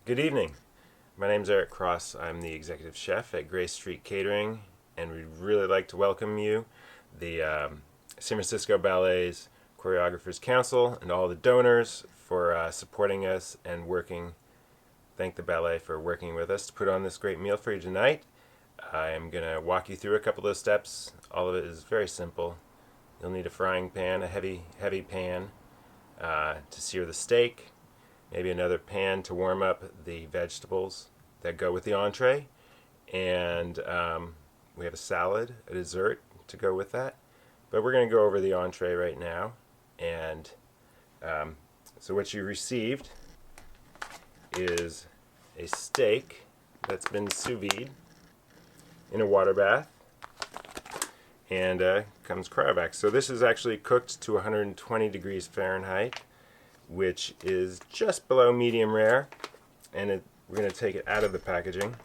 Good evening. My name is Eric Cross. I'm the executive chef at Grace Street Catering, and we'd really like to welcome you, the San Francisco Ballet's Choreographers Council, and all the donors for supporting us and working. Thank the ballet for working with us to put on this great meal for you tonight. I'm going to walk you through a couple of steps. All of it is very simple. You'll need a frying pan, a heavy pan to sear the steak. Maybe another pan to warm up the vegetables that go with the entree. And we have a salad, a dessert to go with that. But we're going to go over the entree right now. And so what you received is a steak that's been sous vide in a water bath and comes cryovac. So this is actually cooked to 120 degrees Fahrenheit, which is just below medium rare, and we're going to take it out of the packaging.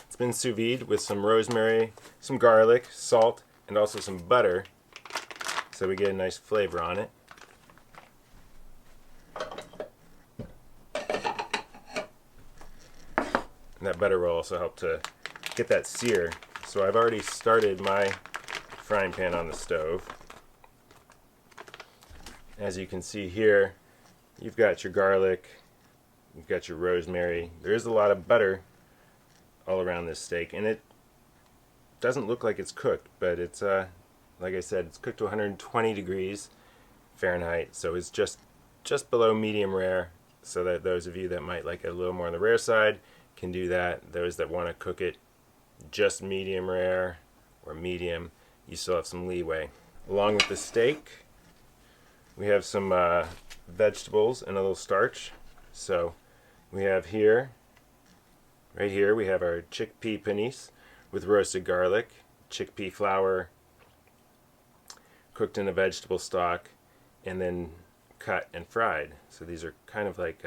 It's been sous vide with some rosemary, some garlic, salt, and also some butter, so we get a nice flavor on it. And that butter will also help to get that sear. So I've already started my frying pan on the stove. As you can see here, you've got your garlic, you've got your rosemary. There is a lot of butter all around this steak, and it doesn't look like it's cooked, but it's, like I said, it's cooked to 120 degrees Fahrenheit, so it's just below medium rare, so that those of you that might like it a little more on the rare side can do that. Those that want to cook it just medium rare or medium, you still have some leeway. Along with the steak, we have some vegetables and a little starch. So we have here, right here, we have our chickpea panisse with roasted garlic, chickpea flour cooked in a vegetable stock, and then cut and fried. So these are kind of like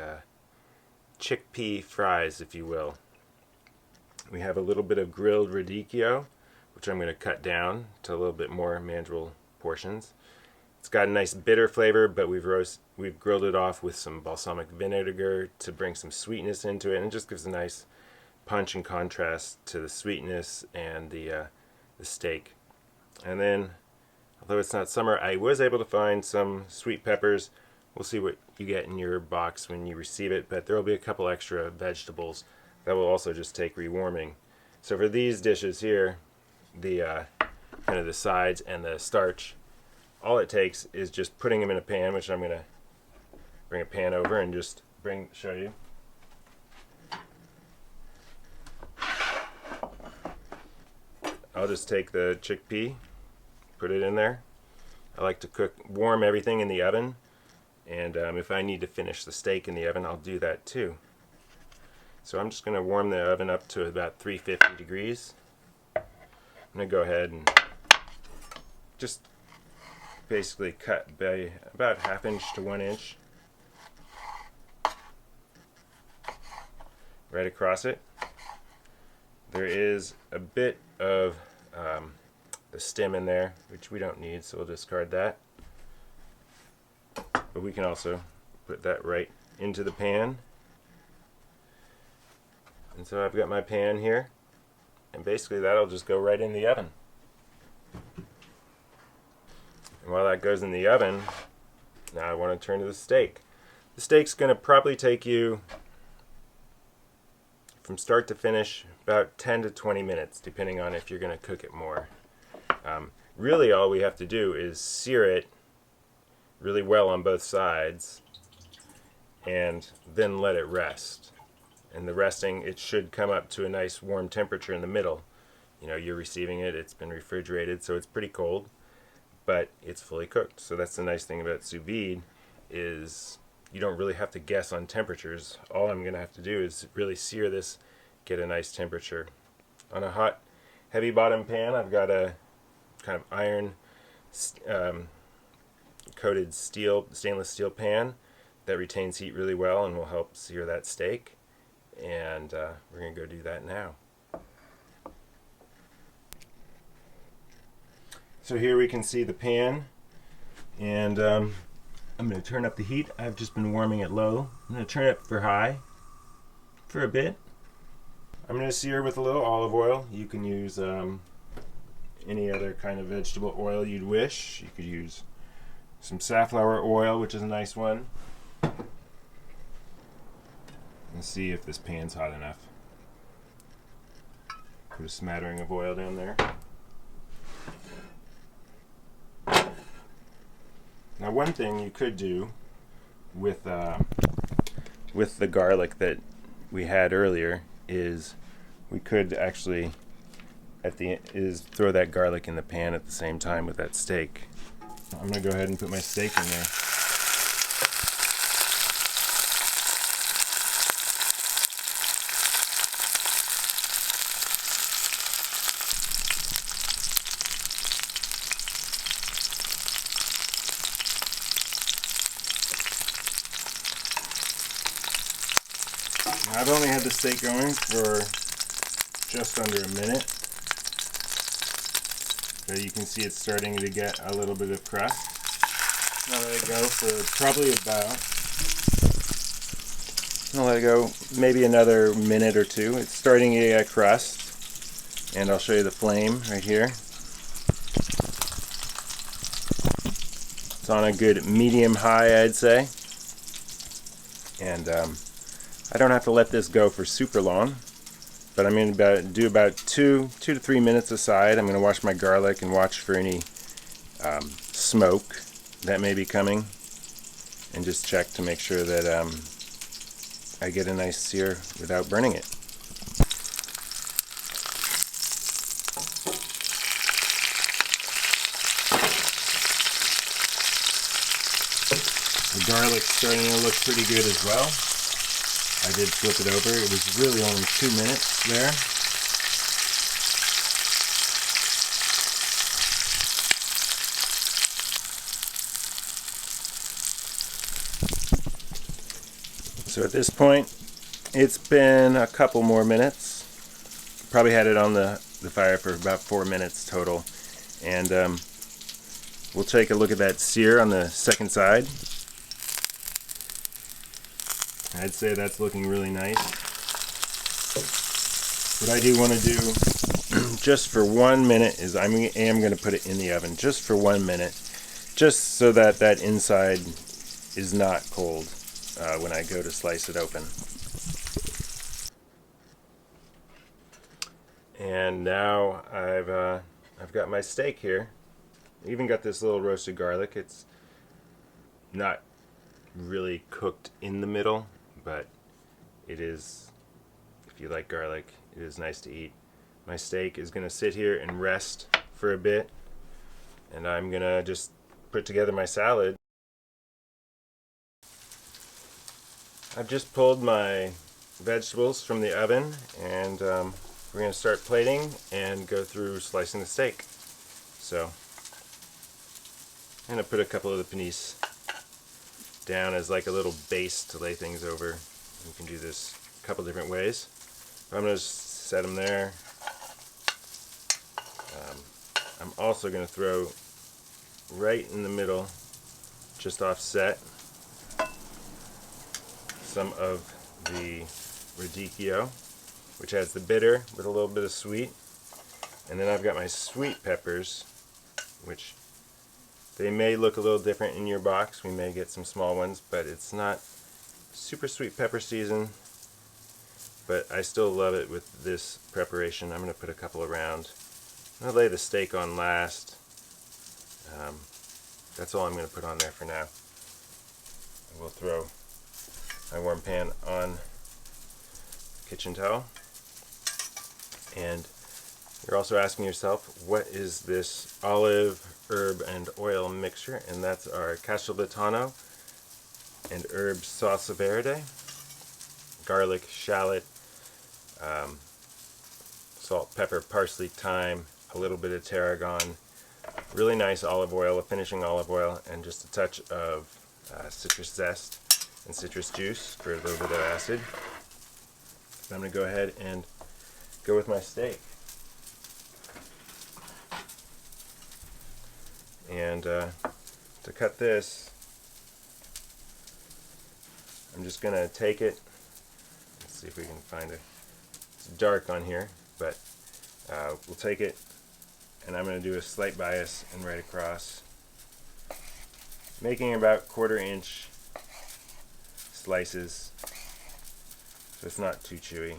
chickpea fries, if you will. We have a little bit of grilled radicchio, which I'm going to cut down to a little bit more manageable portions. It's got a nice bitter flavor, but we've grilled it off with some balsamic vinegar to bring some sweetness into it, and it just gives a nice punch and contrast to the sweetness and the steak. And then, although it's not summer, I was able to find some sweet peppers. We'll see what you get in your box when you receive it, but there will be a couple extra vegetables that will also just take rewarming. So for these dishes here, the kind of the sides and the starch, all it takes is just putting them in a pan, which I'm going to bring a pan over and just show you. I'll just take the chickpea, put it in there. I like to warm everything in the oven, and if I need to finish the steak in the oven, I'll do that too. So I'm just going to warm the oven up to about 350 degrees. I'm going to go ahead and just basically cut by about 1/2 inch to 1 inch right across it. There is a bit of the stem in there, which we don't need, so we'll discard that. But we can also put that right into the pan. And so I've got my pan here, and basically that'll just go right in the oven. And while that goes in the oven, now I want to turn to the steak. The steak's going to probably take you, from start to finish, about 10 to 20 minutes, depending on if you're going to cook it more. Really all we have to do is sear it really well on both sides and then let it rest. And the resting, it should come up to a nice warm temperature in the middle. You know, you're receiving it, it's been refrigerated, so it's pretty cold, but it's fully cooked. So that's the nice thing about sous vide, is you don't really have to guess on temperatures. All I'm going to have to do is really sear this, get a nice temperature. On a hot, heavy bottom pan, I've got a kind of iron coated stainless steel pan that retains heat really well and will help sear that steak. And we're going to go do that now. So here we can see the pan, and I'm going to turn up the heat. I've just been warming it low. I'm going to turn it for high for a bit. I'm going to sear with a little olive oil. You can use any other kind of vegetable oil you'd wish. You could use some safflower oil, which is a nice one. And see if this pan's hot enough. Put a smattering of oil down there. Now, one thing you could do with the garlic that we had earlier is we could actually throw that garlic in the pan at the same time with that steak. I'm going to go ahead and put my steak in there. I've only had the steak going for just under a minute. So you can see it's starting to get a little bit of crust. I'll let it go for probably I'll let it go maybe another minute or two. It's starting to get crust. And I'll show you the flame right here. It's on a good medium high, I'd say. And I don't have to let this go for super long, but I'm going to do about 2 to 3 minutes aside. I'm going to wash my garlic and watch for any smoke that may be coming, and just check to make sure that I get a nice sear without burning it. The garlic's starting to look pretty good as well. I did flip it over. It was really only 2 minutes there. So at this point, it's been a couple more minutes. Probably had it on the fire for about 4 minutes total. And we'll take a look at that sear on the second side. I'd say that's looking really nice. What I do want to do just for 1 minute is I am going to put it in the oven just for 1 minute, just so that that inside is not cold when I go to slice it open. And now I've got my steak here. I even got this little roasted garlic. It's not really cooked in the middle, but it is, if you like garlic, it is nice to eat. My steak is going to sit here and rest for a bit, and I'm going to just put together my salad. I've just pulled my vegetables from the oven, and we're going to start plating and go through slicing the steak. So I'm going to put a couple of the panisse down as like a little base to lay things over. You can do this a couple different ways. I'm going to set them there. I'm also going to throw right in the middle, just offset, some of the radicchio, which adds the bitter with a little bit of sweet. And then I've got my sweet peppers, which they may look a little different in your box. We may get some small ones, but it's not super sweet pepper season. But I still love it with this preparation. I'm going to put a couple around. I'm going to lay the steak on last. That's all I'm going to put on there for now. We'll throw my warm pan on kitchen towel. And you're also asking yourself, what is this olive, herb, and oil mixture? And that's our castelvetrano and herb salsa verde, garlic, shallot, salt, pepper, parsley, thyme, a little bit of tarragon, really nice olive oil, a finishing olive oil, and just a touch of citrus zest and citrus juice for a little bit of acid. So I'm going to go ahead and go with my steak. And to cut this, I'm just going to take it. Let's see if we can find it. It's dark on here, but we'll take it, and I'm going to do a slight bias and right across, making about 1/4 inch slices so it's not too chewy.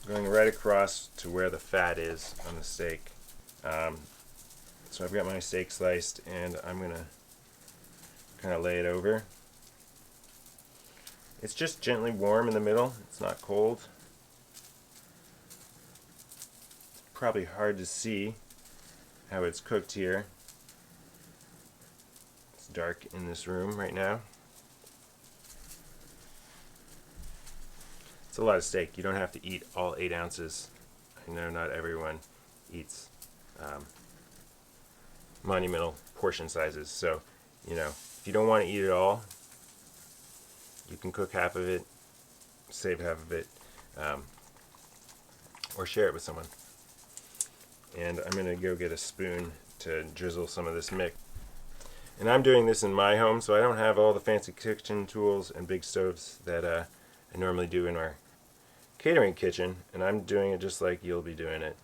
Going right across to where the fat is on the steak. So I've got my steak sliced, and I'm going to kind of lay it over. It's just gently warm in the middle. It's not cold. It's probably hard to see how it's cooked here. It's dark in this room right now. It's a lot of steak. You don't have to eat all 8 ounces. I know not everyone eats monumental portion sizes, so if you don't want to eat it all, you can cook half of it, save half of it, or share it with someone. And I'm going to go get a spoon to drizzle some of this mix. And I'm doing this in my home, so I don't have all the fancy kitchen tools and big stoves that I normally do in our catering kitchen, and I'm doing it just like you'll be doing it.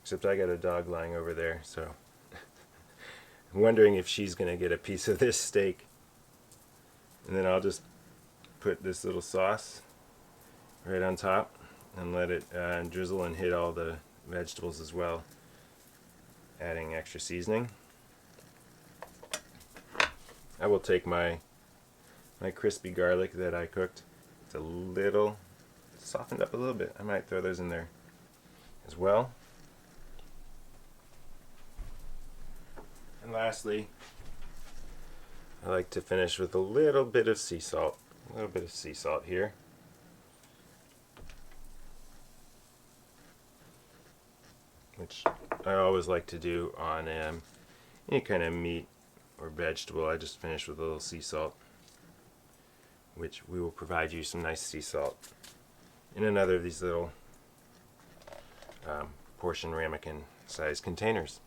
Except I got a dog lying over there, so I'm wondering if she's going to get a piece of this steak. And then I'll just put this little sauce right on top and let it drizzle and hit all the vegetables as well, adding extra seasoning. I will take my crispy garlic that I cooked. It's a little softened up a little bit. I might throw those in there as well. And lastly, I like to finish with a little bit of sea salt. A little bit of sea salt here. Which I always like to do on any kind of meat or vegetable. I just finish with a little sea salt, which we will provide you some nice sea salt in another of these little portion ramekin size containers.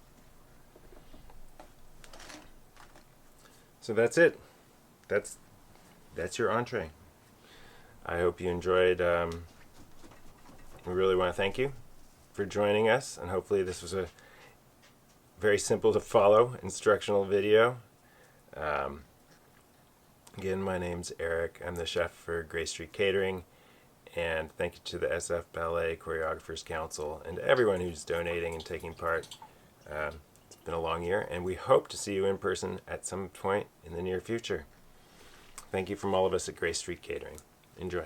So that's it. That's your entree. I hope you enjoyed. We really want to thank you for joining us, and hopefully this was a very simple to follow instructional video. Again, my name's Eric. I'm the chef for Gray Street Catering, and thank you to the SF Ballet Choreographers Council and everyone who's donating and taking part. It's been a long year, and we hope to see you in person at some point in the near future. Thank you from all of us at Gray Street Catering. Enjoy.